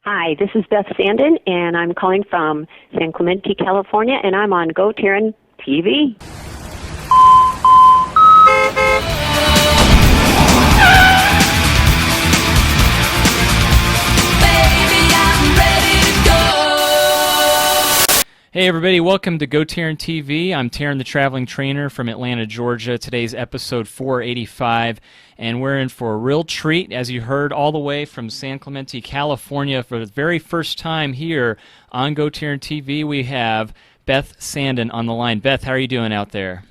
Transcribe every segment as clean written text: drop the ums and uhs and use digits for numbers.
Hi, this is Beth Sanden, and I'm calling from San Clemente, California, and I'm on GoTarryn TV. Hey everybody, welcome to GoTarryn TV. I'm Tarryn, the traveling trainer from Atlanta, Georgia. Today's episode 485, and we're in for a real treat. As you heard, all the way from San Clemente, California, for the very first time here on GoTarryn TV, we have Beth Sanden on the line. Beth, how are you doing out there?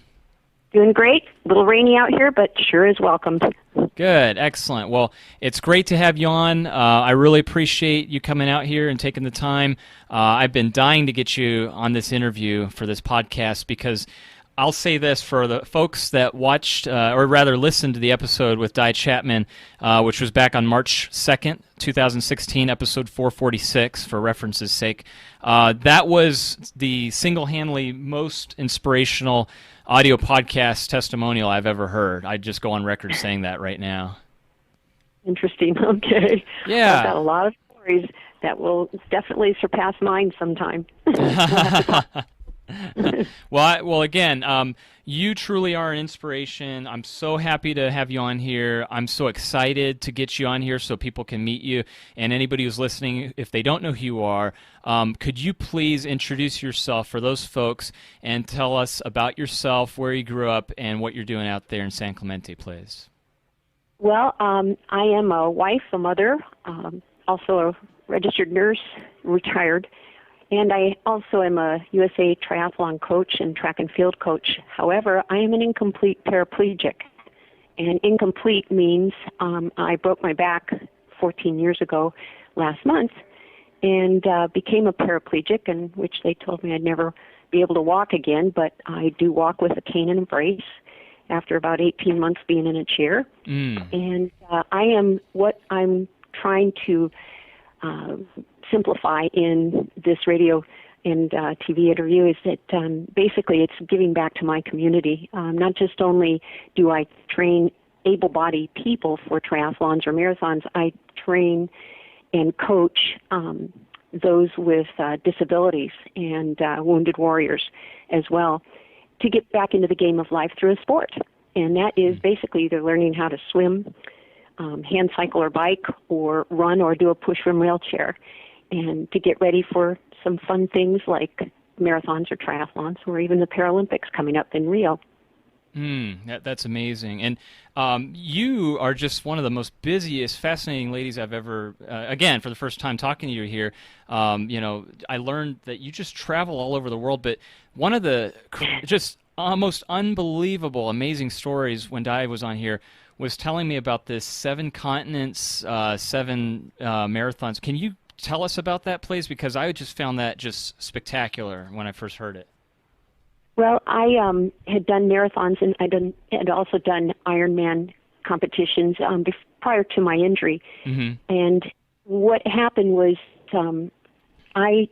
Doing great. A little rainy out here, but sure is welcomed. Good, excellent. Well, it's great to have you on. I really appreciate you coming out here and taking the time. I've been dying to get you on this interview for this podcast because I'll say this for the folks that watched, or rather listened to the episode with Di Chapman, which was back on March 2nd, 2016, episode 446, for reference's sake. That was the single-handedly most inspirational audio podcast testimonial I've ever heard. I'd just go on record saying that right now. Interesting. Okay. Yeah. I've got a lot of stories that will definitely surpass mine sometime. Well, again, you truly are an inspiration. I'm so happy to have you on here. I'm so excited to get you on here so people can meet you. And anybody who's listening, if they don't know who you are, could you please introduce yourself for those folks and tell us about yourself, where you grew up, and what you're doing out there in San Clemente, please? Well, I am a wife, a mother, also a registered nurse, retired. And I also am a USA triathlon coach and track and field coach. However, I am an incomplete paraplegic. And incomplete means I broke my back 14 years ago last month and became a paraplegic, in which they told me I'd never be able to walk again, but I do walk with a cane and a brace after about 18 months being in a chair. And I am what I'm trying to simplify in this radio and TV interview is that basically it's giving back to my community. Not just only do I train able-bodied people for triathlons or marathons, I train and coach those with disabilities and wounded warriors as well to get back into the game of life through a sport. And that is basically either learning how to swim, hand cycle or bike, or run or do a push from wheelchair, and to get ready for some fun things like marathons or triathlons or even the Paralympics coming up in Rio. That's amazing. And you are just one of the most busiest, fascinating ladies I've ever, again, for the first time talking to you here, I learned that you just travel all over the world, but one of the just most unbelievable, amazing stories when Di was on here was telling me about this 7 continents, 7 marathons. Can you tell us about that, please? Because I just found that just spectacular when I first heard it. Well, I had done marathons, and had also done Ironman competitions prior to my injury. And what happened was I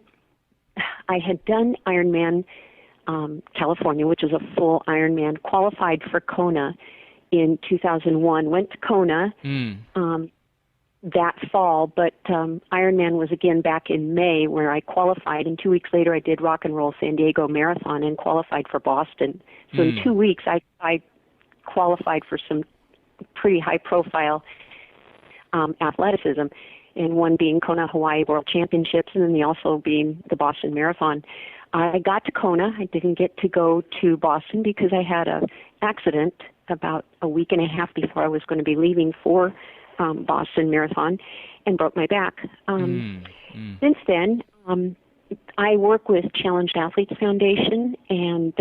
had done Ironman California, which was a full Ironman, qualified for Kona in 2001, went to Kona that fall, but Ironman was again back in May where I qualified, and 2 weeks later I did Rock and Roll San Diego Marathon and qualified for Boston. So in 2 weeks I qualified for some pretty high-profile athleticism, and one being Kona, Hawaii World Championships, and then the also being the Boston Marathon. I got to Kona. I didn't get to go to Boston because I had an accident about a week and a half before I was going to be leaving for Boston Marathon and broke my back. Since then, I work with Challenged Athletes Foundation and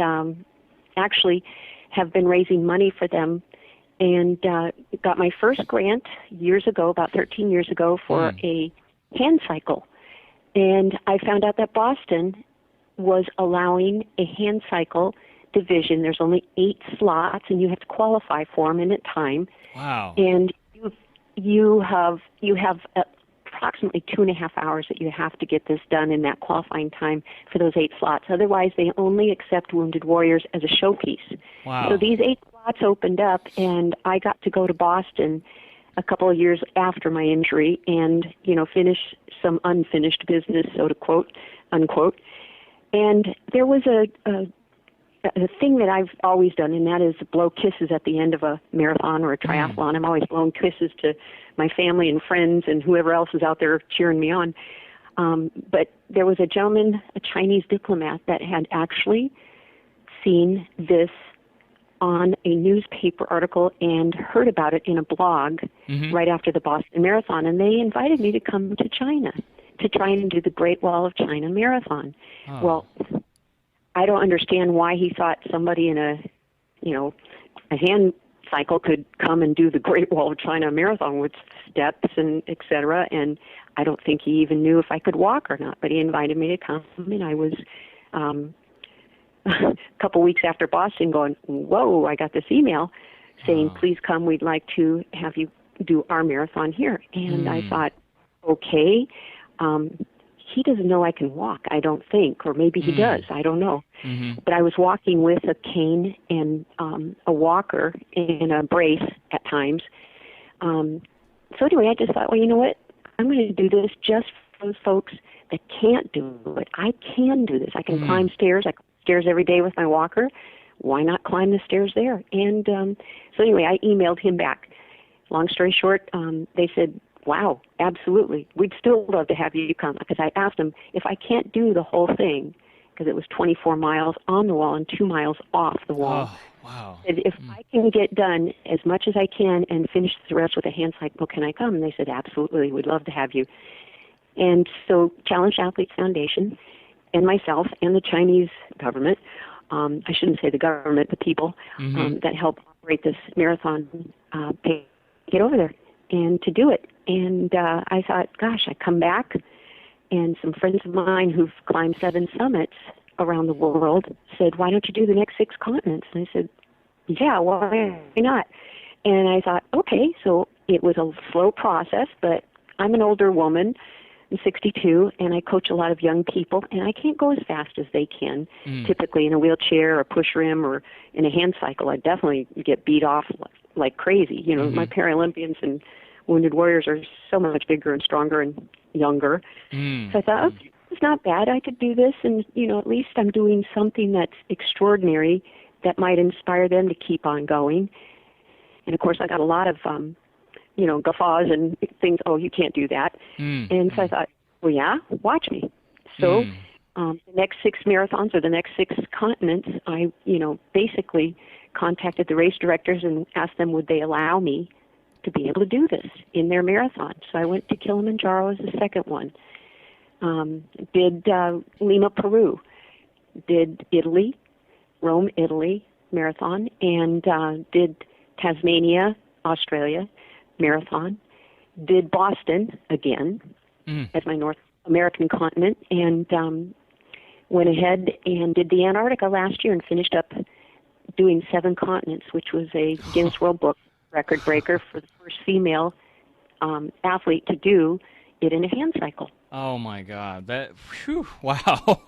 actually have been raising money for them, and got my first grant years ago, about 13 years ago, for a hand cycle. And I found out that Boston was allowing a hand cycle division. There's only 8 slots, and you have to qualify for them in a time. Wow. And you have approximately 2.5 hours that you have to get this done in that qualifying time for those 8 slots. Otherwise, they only accept wounded warriors as a showpiece. Wow. So these 8 slots opened up, and I got to go to Boston a couple of years after my injury and, finish some unfinished business, so to quote, unquote. And there was a thing that I've always done, and that is blow kisses at the end of a marathon or a triathlon. I'm always blowing kisses to my family and friends and whoever else is out there cheering me on. But there was a gentleman, a Chinese diplomat, that had actually seen this on a newspaper article and heard about it in a blog right after the Boston Marathon. And they invited me to come to China to try and do the Great Wall of China Marathon. Oh. Well, I don't understand why he thought somebody in a hand cycle could come and do the Great Wall of China Marathon with steps and et cetera. And I don't think he even knew if I could walk or not, but he invited me to come, and I was a couple weeks after Boston going, whoa, I got this email saying, please come, we'd like to have you do our marathon here. And I thought, okay, he doesn't know I can walk, I don't think, or maybe he does, I don't know. But I was walking with a cane and a walker and a brace at times. So anyway, I just thought, well, you know what? I'm going to do this just for those folks that can't do it. I can do this. I can climb stairs. I climb stairs every day with my walker. Why not climb the stairs there? And so anyway, I emailed him back. Long story short, they said, wow, absolutely. We'd still love to have you come. Because I asked them, if I can't do the whole thing, because it was 24 miles on the wall and 2 miles off the wall. Oh, wow. If I can get done as much as I can and finish the rest with a hand cycle, can I come? And they said, absolutely, we'd love to have you. And so Challenged Athletes Foundation and myself and the Chinese government, I shouldn't say the government, the people that help operate this marathon, get over there and to do it. And I thought, gosh, I come back, and some friends of mine who've climbed 7 summits around the world said, why don't you do the next 6 continents? And I said, yeah, why not? And I thought, okay, so it was a slow process, but I'm an older woman. I'm 62, and I coach a lot of young people, and I can't go as fast as they can, typically in a wheelchair or push rim or in a hand cycle. I definitely get beat off like crazy. My Paralympians and Wounded Warriors are so much bigger and stronger and younger. So I thought, okay, it's not bad. I could do this, and, at least I'm doing something that's extraordinary that might inspire them to keep on going. And, of course, I got a lot of guffaws and things, oh, you can't do that. And so I thought, well, yeah, watch me. So the next 6 marathons or the next 6 continents, I, basically contacted the race directors and asked them would they allow me to be able to do this in their marathon. So I went to Kilimanjaro as the second one. Did Lima, Peru. Did Italy, Rome, Italy marathon, and did Tasmania, Australia marathon, did Boston again as my North American continent, and went ahead and did the Antarctica last year and finished up doing 7 continents, which was a Guinness World Book record breaker for the first female athlete to do it in a hand cycle. Oh my God! Wow!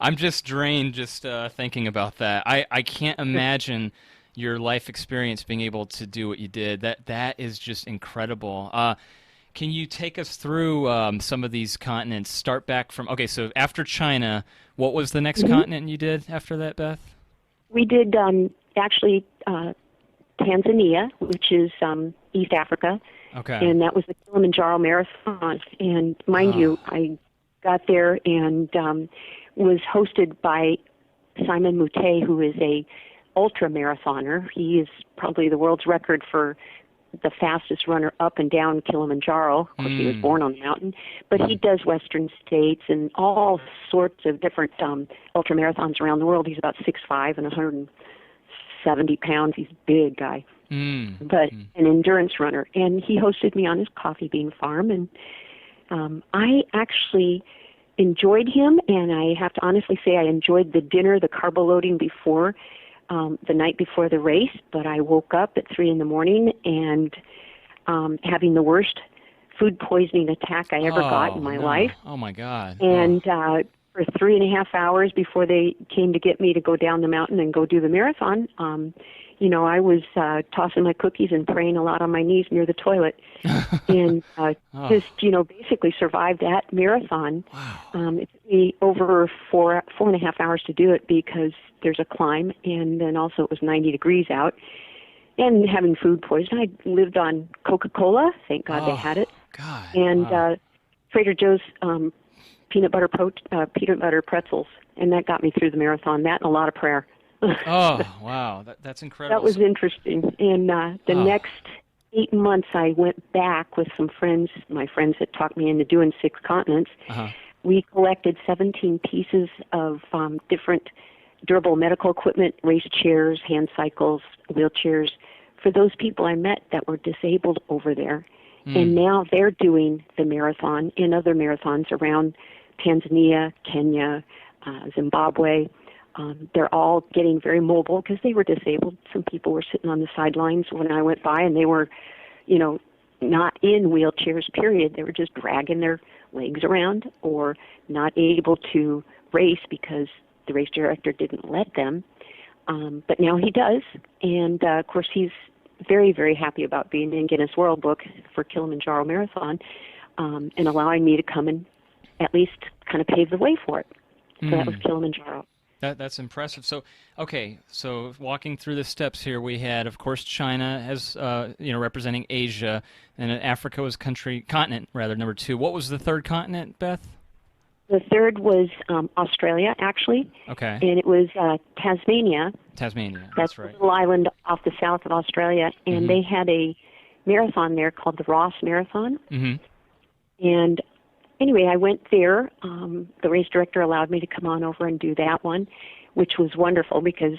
I'm just drained just thinking about that. I can't imagine your life experience being able to do what you did. That is just incredible. Can you take us through some of these continents? Start back from, okay, so after China, what was the next continent you did after that, Beth? We did actually Tanzania, which is East Africa. Okay. And that was the Kilimanjaro Marathon. And mind you, I got there and was hosted by Simon Mute, who is a ultra marathoner. He is probably the world's record for the fastest runner up and down Kilimanjaro. Of course, he was born on the mountain. But he does Western States and all sorts of different ultra marathons around the world. He's about 6'5" and 170 pounds. He's a big guy. But an endurance runner. And he hosted me on his coffee bean farm. And I actually enjoyed him. And I have to honestly say I enjoyed the dinner, the carbo loading before the night before the race, but I woke up at 3 a.m. and having the worst food poisoning attack I ever got in my life. Oh, my God. And for 3.5 hours before they came to get me to go down the mountain and go do the marathon, I was tossing my cookies and praying a lot on my knees near the toilet, and basically survived that marathon. Wow. It took me over 4.5 hours to do it because there's a climb, and then also it was 90 degrees out, and having food poisoning. I lived on Coca-Cola. Thank God they had it. God. And wow. Trader Joe's peanut butter pretzels, and that got me through the marathon. That and a lot of prayer. Oh, wow. That's incredible. That was interesting. And the next 8 months, I went back with some friends, my friends that talked me into doing 6 continents. Uh-huh. We collected 17 pieces of different durable medical equipment, race chairs, hand cycles, wheelchairs, for those people I met that were disabled over there. And now they're doing the marathon and other marathons around Tanzania, Kenya, Zimbabwe. They're all getting very mobile because they were disabled. Some people were sitting on the sidelines when I went by, and they were, not in wheelchairs, period. They were just dragging their legs around or not able to race because the race director didn't let them. But now he does, and of course he's very, very happy about being in Guinness World Book for Kilimanjaro Marathon and allowing me to come and at least kind of pave the way for it. So that was Kilimanjaro. That's impressive. So, okay, so walking through the steps here, we had, of course, China as representing Asia, and Africa was continent number 2. What was the third continent, Beth? The third was Australia, actually. Okay. And it was Tasmania. Tasmania, that's right. a little island off the south of Australia, and they had a marathon there called the Ross Marathon. And anyway, I went there. The race director allowed me to come on over and do that one, which was wonderful because,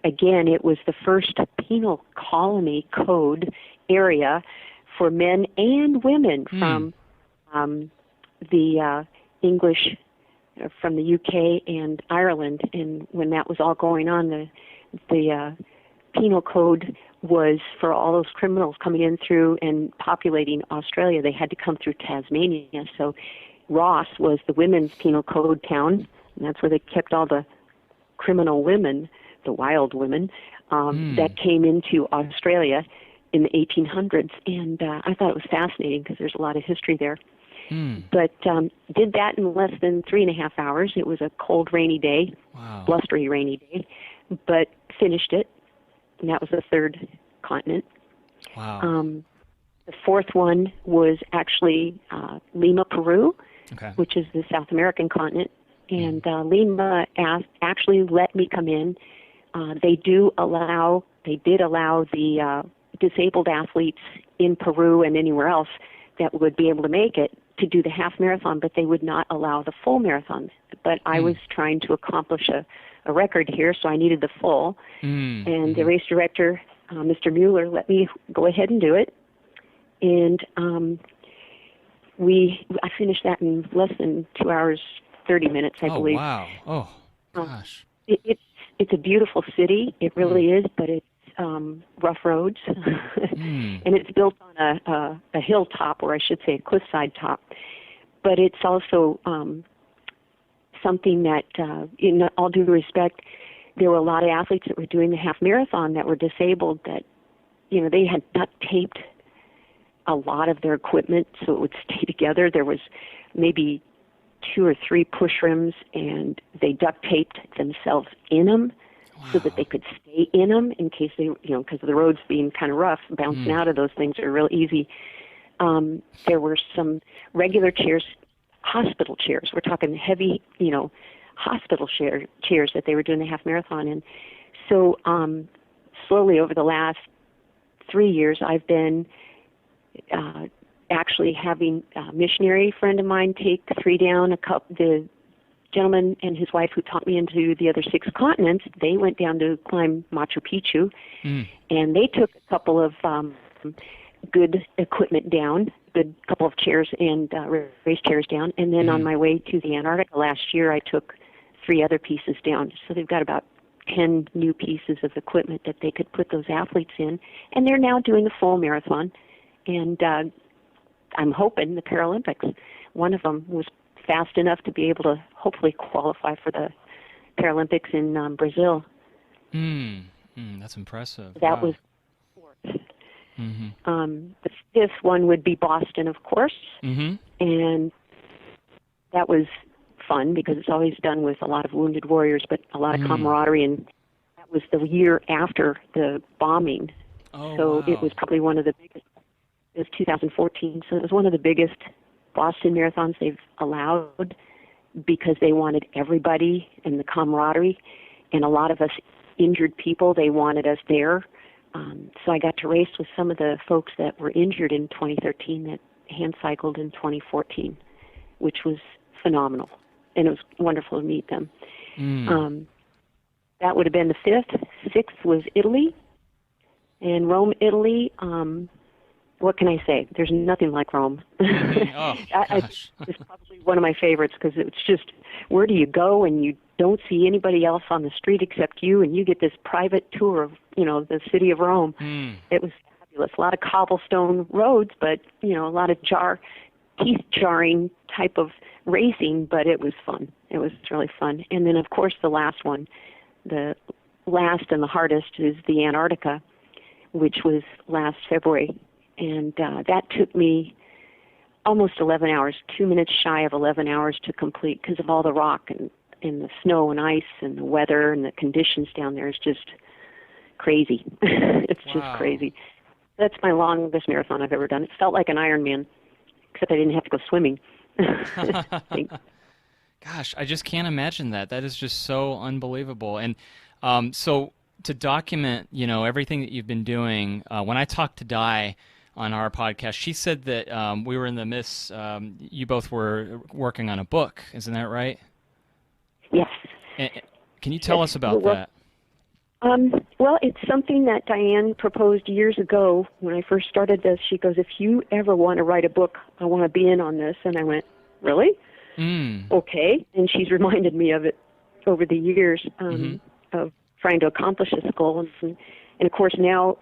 again, it was the first penal colony code area for men and women from the English, from the UK and Ireland. And when that was all going on, the penal code was for all those criminals coming in through and populating Australia. They had to come through Tasmania. So Ross was the women's penal code town, and that's where they kept all the criminal women, the wild women, that came into Australia in the 1800s. And I thought it was fascinating because there's a lot of history there. But did that in less than 3.5 hours. It was a cold, rainy day, blustery, rainy day, but finished it. And that was the third continent. Wow. The fourth one was actually Lima, Peru, which is the South American continent. And Lima actually let me come in. They did allow the disabled athletes in Peru and anywhere else that would be able to make it to do the half marathon, but they would not allow the full marathon. But I was trying to accomplish a record here, so I needed the full. And the race director, Mr. Mueller, let me go ahead and do it. And I finished that in less than 2 hours, 30 minutes, I believe. Oh, wow. Oh, gosh. It's a beautiful city. It really is, but it's rough roads. And it's built on a hilltop, or I should say a cliffside top. But it's also something that, in all due respect, there were a lot of athletes that were doing the half marathon that were disabled that, they had duct taped a lot of their equipment so it would stay together. There was maybe 2 or 3 push rims, and they duct taped themselves in them so that they could stay in them in case they, because of the roads being kind of rough, bouncing out of those things are real easy. There were some regular chairs, hospital chairs. We're talking heavy, hospital chairs that they were doing the half marathon in. So slowly over the last 3 years, I've been actually having a missionary friend of mine take 3 down. The gentleman and his wife who taught me into the other 6 continents, they went down to climb Machu Picchu, and they took a couple of good equipment down, good couple of chairs and race chairs down. And then on my way to the Antarctica last year, I took 3 other pieces down. So they've got about 10 new pieces of equipment that they could put those athletes in. And they're now doing the full marathon. And I'm hoping the Paralympics, one of them was fast enough to be able to hopefully qualify for the Paralympics in Brazil. That's impressive. That was fourth. The fifth one would be Boston, of course, and that was fun because it's always done with a lot of wounded warriors, but a lot of camaraderie, and that was the year after the bombing. So it was probably one of the biggest. It was 2014, so it was one of the biggest Boston marathons they've allowed because they wanted everybody and the camaraderie, and a lot of us injured people, they wanted us there. So I got to race with some of the folks that were injured in 2013 that hand cycled in 2014, which was phenomenal, and it was wonderful to meet them. That would have been the fifth. Sixth was Italy, and Rome, Italy. What can I say? There's nothing like Rome. It's probably one of my favorites because it's just, where do you go and you don't see anybody else on the street except you, and you get this private tour of, the city of Rome. It was fabulous. A lot of cobblestone roads, but, a lot of teeth-jarring type of racing, but it was fun. It was really fun. And then, of course, the last one, the last and the hardest is the Antarctica, which was last February. And that took me almost 11 hours, 2 minutes shy of 11 hours to complete because of all the rock and the snow and ice and the weather and the conditions down there is just crazy. It's just crazy. That's my longest marathon I've ever done. It felt like an Ironman, except I didn't have to go swimming. Gosh, I just can't imagine that. That is just so unbelievable. And so to document, everything that you've been doing, when I talked to Di on our podcast, she said that we were in the midst, you both were working on a book. Isn't that right? Yes. Can you tell us about that? Well, it's something that Diane proposed years ago when I first started this. She goes, if you ever want to write a book, I want to be in on this. And I went, really? Okay. And she's reminded me of it over the years of trying to accomplish this goal. And of course, now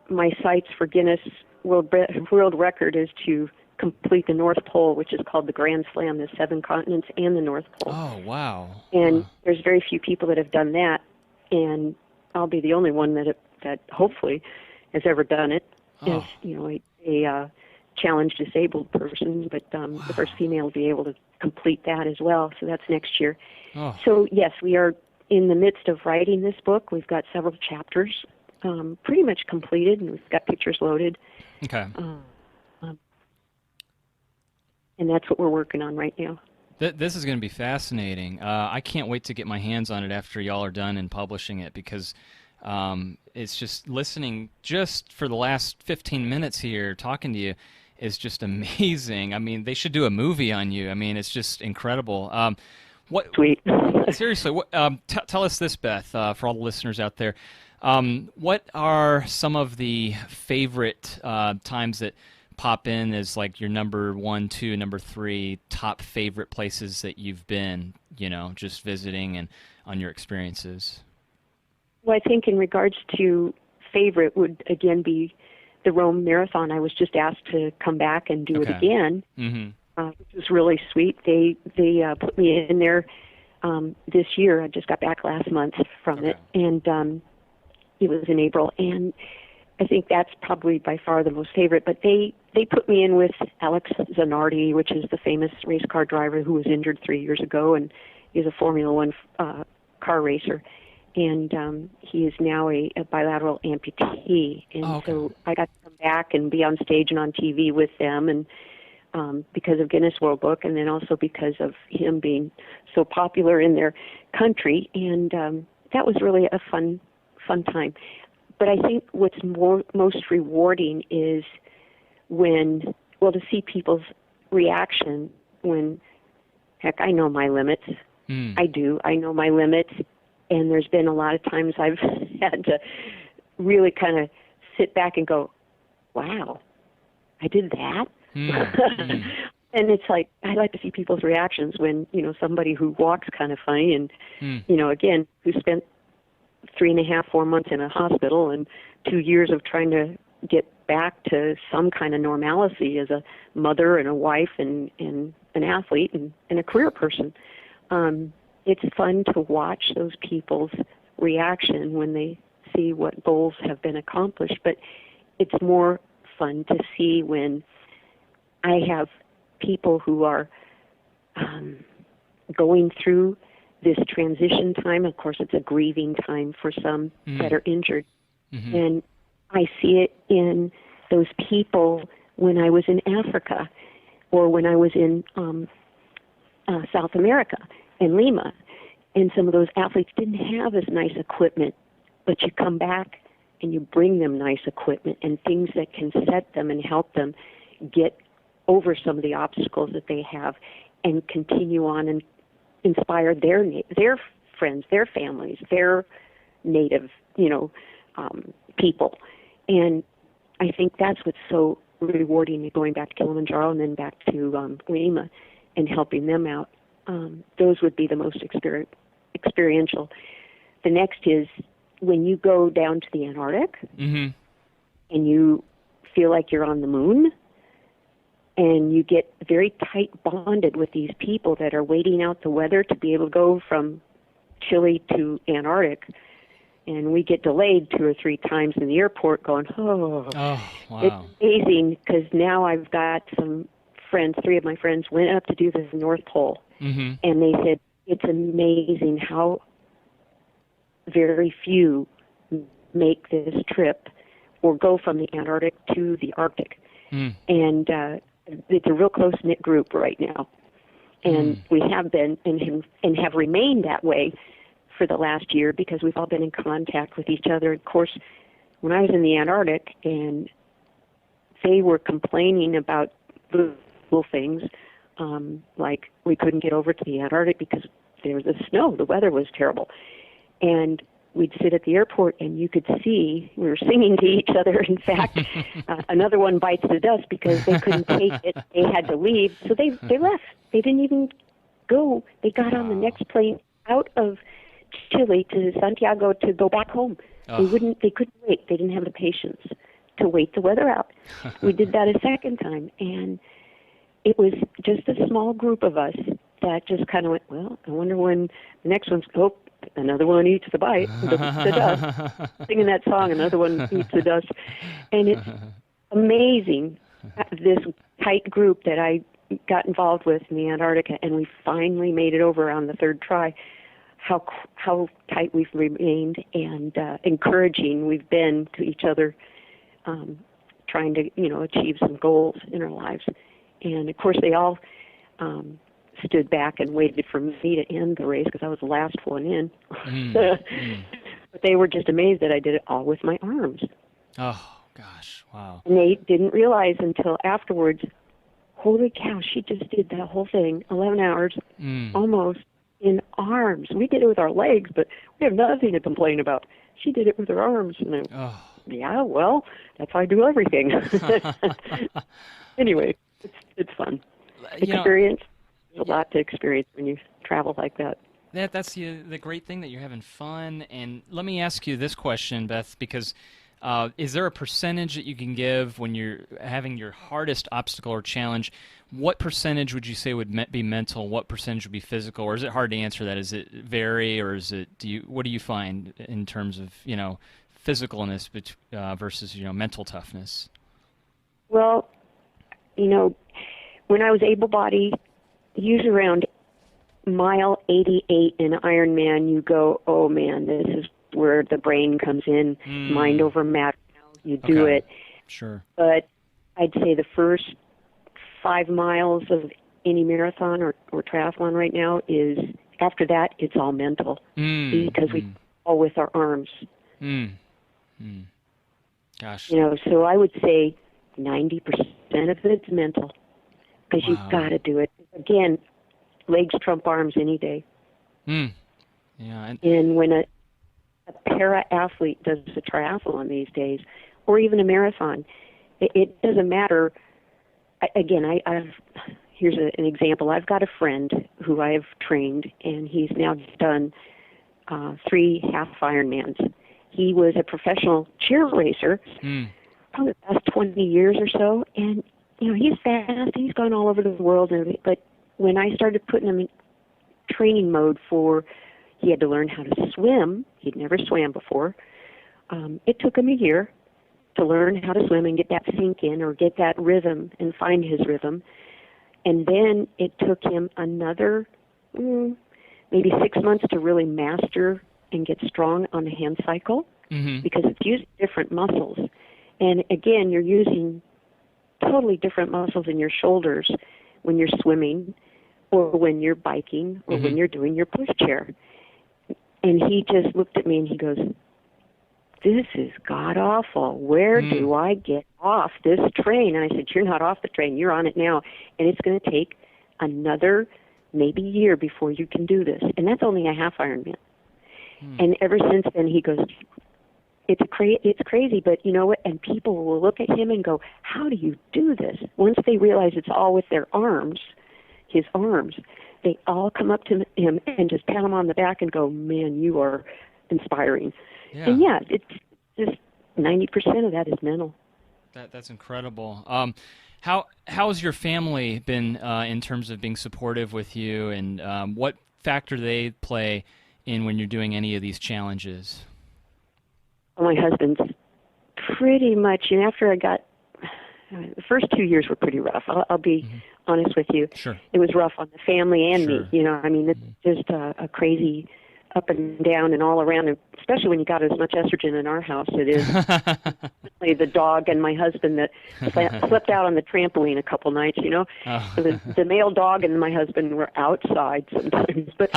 my sights for Guinness World Record is to complete the North Pole, which is called the Grand Slam, the 7 continents and the North Pole. Oh, wow. And there's very few people that have done that, and I'll be the only one that hopefully has ever done it as, a challenged disabled person, but the first female to be able to complete that as well, so that's next year. So, yes, we are in the midst of writing this book. We've got several chapters pretty much completed, and we've got pictures loaded. Okay. And that's what we're working on right now. This is going to be fascinating. I can't wait to get my hands on it after y'all are done and publishing it, because it's just listening just for the last 15 minutes here talking to you is just amazing. I mean, they should do a movie on you. I mean, it's just incredible. Sweet. Seriously, tell us this, Beth, for all the listeners out there. What are some of the favorite times that pop in as like your number 1, 2, number 3 top favorite places that you've been, just visiting and on your experiences? Well, I think in regards to favorite would again be the Rome Marathon. I was just asked to come back and do it again, which was really sweet. They put me in there this year. I just got back last month from it, and it was in April, and I think that's probably by far the most favorite. But they put me in with Alex Zanardi, which is the famous race car driver who was injured 3 years ago, and he's a Formula One car racer. And he is now a bilateral amputee. And so I got to come back and be on stage and on TV with them, and because of Guinness World Book, and then also because of him being so popular in their country. And that was really a fun time. But I think what's most rewarding is to see people's reaction when, heck, I know my limits. I know my limits. And there's been a lot of times I've had to really kind of sit back and go, wow, I did that? And it's like, I like to see people's reactions when, somebody who walks kind of funny and, again, who spent 3.5, 4 months in a hospital and 2 years of trying to get back to some kind of normalcy as a mother and a wife and an athlete and a career person. It's fun to watch those people's reaction when they see what goals have been accomplished, but it's more fun to see when I have people who are going through this transition time. Of course, it's a grieving time for some that are injured. And I see it in those people when I was in Africa or when I was in South America, in Lima. And some of those athletes didn't have as nice equipment, but you come back and you bring them nice equipment and things that can set them and help them get over some of the obstacles that they have and continue on and inspire their friends, their families, their native, people. And I think that's what's so rewarding, going back to Kilimanjaro and then back to Lima and helping them out. Those would be the most experiential. The next is when you go down to the Antarctic and you feel like you're on the moon, and you get very tight bonded with these people that are waiting out the weather to be able to go from Chile to Antarctic. And we get delayed 2 or 3 times in the airport going, wow. It's amazing, because now I've got some friends, 3 of my friends went up to do the North Pole. And they said, it's amazing how very few make this trip or go from the Antarctic to the Arctic. And it's a real close-knit group right now. And we have been and have remained that way for the last year because we've all been in contact with each other. Of course, when I was in the Antarctic and they were complaining about little things, like we couldn't get over to the Antarctic because there was the snow, the weather was terrible. And we'd sit at the airport and you could see we were singing to each other. In fact, another one bites the dust because they couldn't take it. They had to leave. So they left. They didn't even go. They got on the next plane out of Chile to Santiago to go back home. They couldn't wait. They didn't have the patience to wait the weather out. We did that a second time, and it was just a small group of us that just kind of went, well, I wonder when the next one's, another one eats the dust, singing that song, another one eats the dust. And it's amazing, this tight group that I got involved with in the Antarctica, and we finally made it over on the 3rd try, how tight we've remained and encouraging we've been to each other, trying to, achieve some goals in our lives. And, of course, they all stood back and waited for me to end the race because I was the last one in. But they were just amazed that I did it all with my arms. Oh, gosh, wow. And they didn't realize until afterwards, holy cow, she just did that whole thing, 11 hours, almost in arms. We did it with our legs, but we have nothing to complain about. She did it with her arms. And yeah, well, that's how I do everything. Anyway, it's fun. Experience. There's a lot to experience when you travel like that. That's the great thing, that you're having fun. And let me ask you this question, Beth, because is there a percentage that you can give when you're having your hardest obstacle or challenge? What percentage would you say would be mental? What percentage would be physical? Or is it hard to answer that? Is it vary, or is it? What do you find in terms of physicalness versus mental toughness? Well, when I was able-bodied, usually around mile 88 in Ironman, you go, oh man, this is where the brain comes in, mind over matter. You do it. Sure. But I'd say the first 5 miles of any marathon or triathlon right now is, after that, it's all mental because we all with our arms. Gosh. So I would say 90% of it's mental because you've got to do it. Again, legs trump arms any day. Yeah. And when a para-athlete does a triathlon these days, or even a marathon, it doesn't matter. Here's an example. I've got a friend who I've trained, and he's now done 3 half Ironmans. He was a professional chair racer, probably the past 20 years or so, and he's fast. He's gone all over the world, but when I started putting him in training mode he had to learn how to swim. He'd never swam before. it took him a year to learn how to swim and get that sink in or get that rhythm and find his rhythm. And then it took him another maybe 6 months to really master and get strong on the hand cycle, because it's using different muscles. And again, you're using totally different muscles in your shoulders when you're swimming or when you're biking or when you're doing your pushchair. And he just looked at me and he goes, "This is god-awful. Where do I get off this train?" And I said, "You're not off the train. You're on it now. And it's going to take another maybe year before you can do this." And that's only a half Ironman. And ever since then, he goes, it's crazy, but you know what? And people will look at him and go, "How do you do this?" Once they realize it's all with their arms, his arms, they all come up to him and just pat him on the back and go, "Man, you are inspiring." Yeah. And yeah, it's just 90% of that is mental. That's incredible. How's your family been in terms of being supportive with you, and what factor do they play in when you're doing any of these challenges? Well, my husband's pretty much, and after I got, the first 2 years were pretty rough. I'll be honest with you. Sure. It was rough on the family and Sure. me. You know, I mean, it's just a crazy up and down and all around, and especially when you got as much estrogen in our house. It is the dog and my husband that slept out on the trampoline a couple nights, you know. Oh. So the male dog and my husband were outside sometimes. But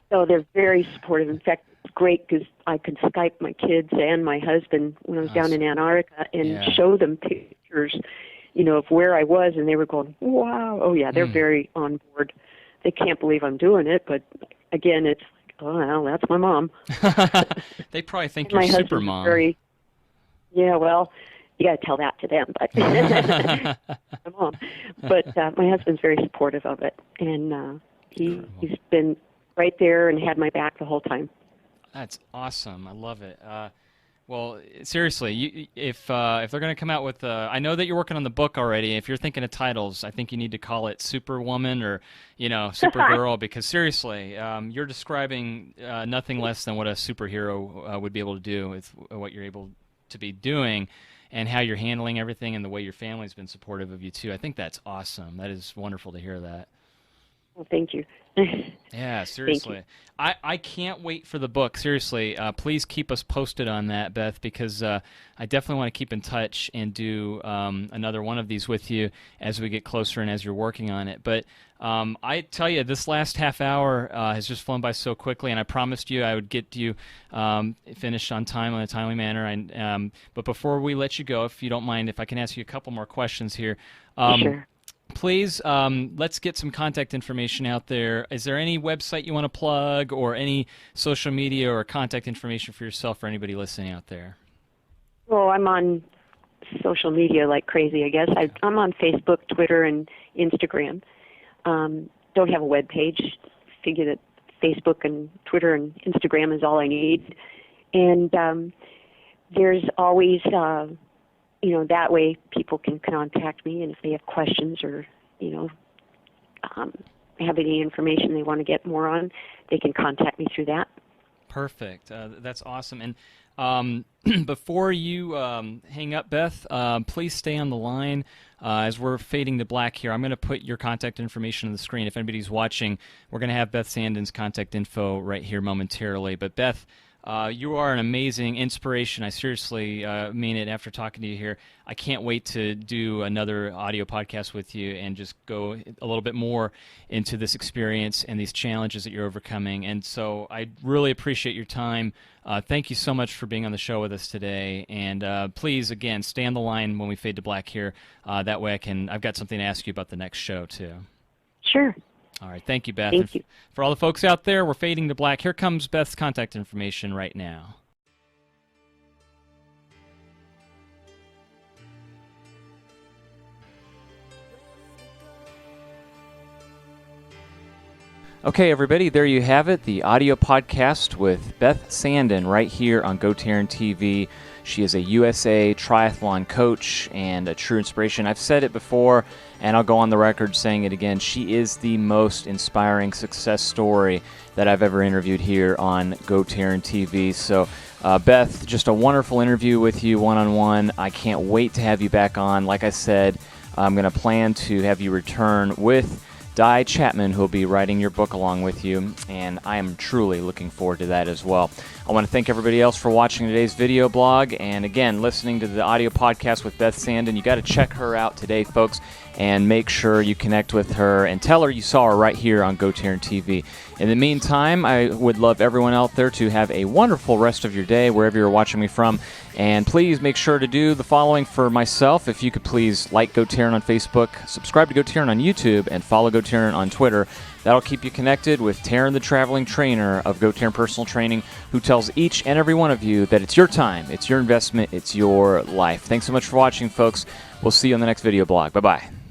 so they're very supportive. In fact, it's great because I could Skype my kids and my husband when I was down in Antarctica and show them pictures, you know, of where I was, and they were going, "Wow." Oh, yeah, they're very on board. They can't believe I'm doing it, but again, it's "Oh, well, that's my mom." They probably think you're super mom. Yeah, well, you got to tell that to them, but my mom. But my husband's very supportive of it, and he's been right there and had my back the whole time. That's awesome. I love it. Well, seriously, if they're going to come out with, I know that you're working on the book already. If you're thinking of titles, I think you need to call it Superwoman or, you know, Supergirl, because seriously, you're describing nothing less than what a superhero would be able to do with what you're able to be doing, and how you're handling everything, and the way your family's been supportive of you too. I think that's awesome. That is wonderful to hear that. Well, thank you. Yeah, seriously. I can't wait for the book. Seriously, please keep us posted on that, Beth, because I definitely want to keep in touch and do another one of these with you as we get closer and as you're working on it. But I tell you, this last half hour has just flown by so quickly, and I promised you I would get you finished on time in a timely manner. But before we let you go, if you don't mind, if I can ask you a couple more questions here. Sure. Please, let's get some contact information out there. Is there any website you want to plug, or any social media or contact information for yourself for anybody listening out there? Well, I'm on social media like crazy, I guess. I'm on Facebook, Twitter, and Instagram. Don't have a web page. Figure that Facebook and Twitter and Instagram is all I need. And there's always... you know, that way people can contact me, and if they have questions or, you know, have any information they want to get more on, they can contact me through that. Perfect. That's awesome. And before you hang up, Beth, please stay on the line as we're fading to black here. I'm going to put your contact information on the screen. If anybody's watching, we're going to have Beth Sanden's contact info right here momentarily. But Beth, you are an amazing inspiration. I seriously mean it after talking to you here. I can't wait to do another audio podcast with you and just go a little bit more into this experience and these challenges that you're overcoming. And so I really appreciate your time. Thank you so much for being on the show with us today. And please, again, stay on the line when we fade to black here. That way I've got something to ask you about the next show, too. Sure. All right. Thank you, Beth. Thank you. For all the folks out there, we're fading to black. Here comes Beth's contact information right now. Okay, everybody, there you have it, the audio podcast with Beth Sanden right here on GoTarryn TV. She is a USA triathlon coach and a true inspiration. I've said it before, and I'll go on the record saying it again. She is the most inspiring success story that I've ever interviewed here on GoTarryn TV. So Beth, just a wonderful interview with you one-on-one. I can't wait to have you back on. Like I said, I'm going to plan to have you return with Di Chapman, who will be writing your book along with you, and I am truly looking forward to that as well. I want to thank everybody else for watching today's video blog, and again, listening to the audio podcast with Beth Sanden. You got to check her out today, folks, and make sure you connect with her and tell her you saw her right here on GoTarryn TV. In the meantime, I would love everyone out there to have a wonderful rest of your day, wherever you're watching me from. And please make sure to do the following for myself. If you could please like GoTarryn on Facebook, subscribe to GoTarryn on YouTube, and follow GoTarryn on Twitter. That'll keep you connected with Tarryn, the traveling trainer of GoTarryn Personal Training, who tells each and every one of you that it's your time, it's your investment, it's your life. Thanks so much for watching, folks. We'll see you on the next video blog. Bye-bye.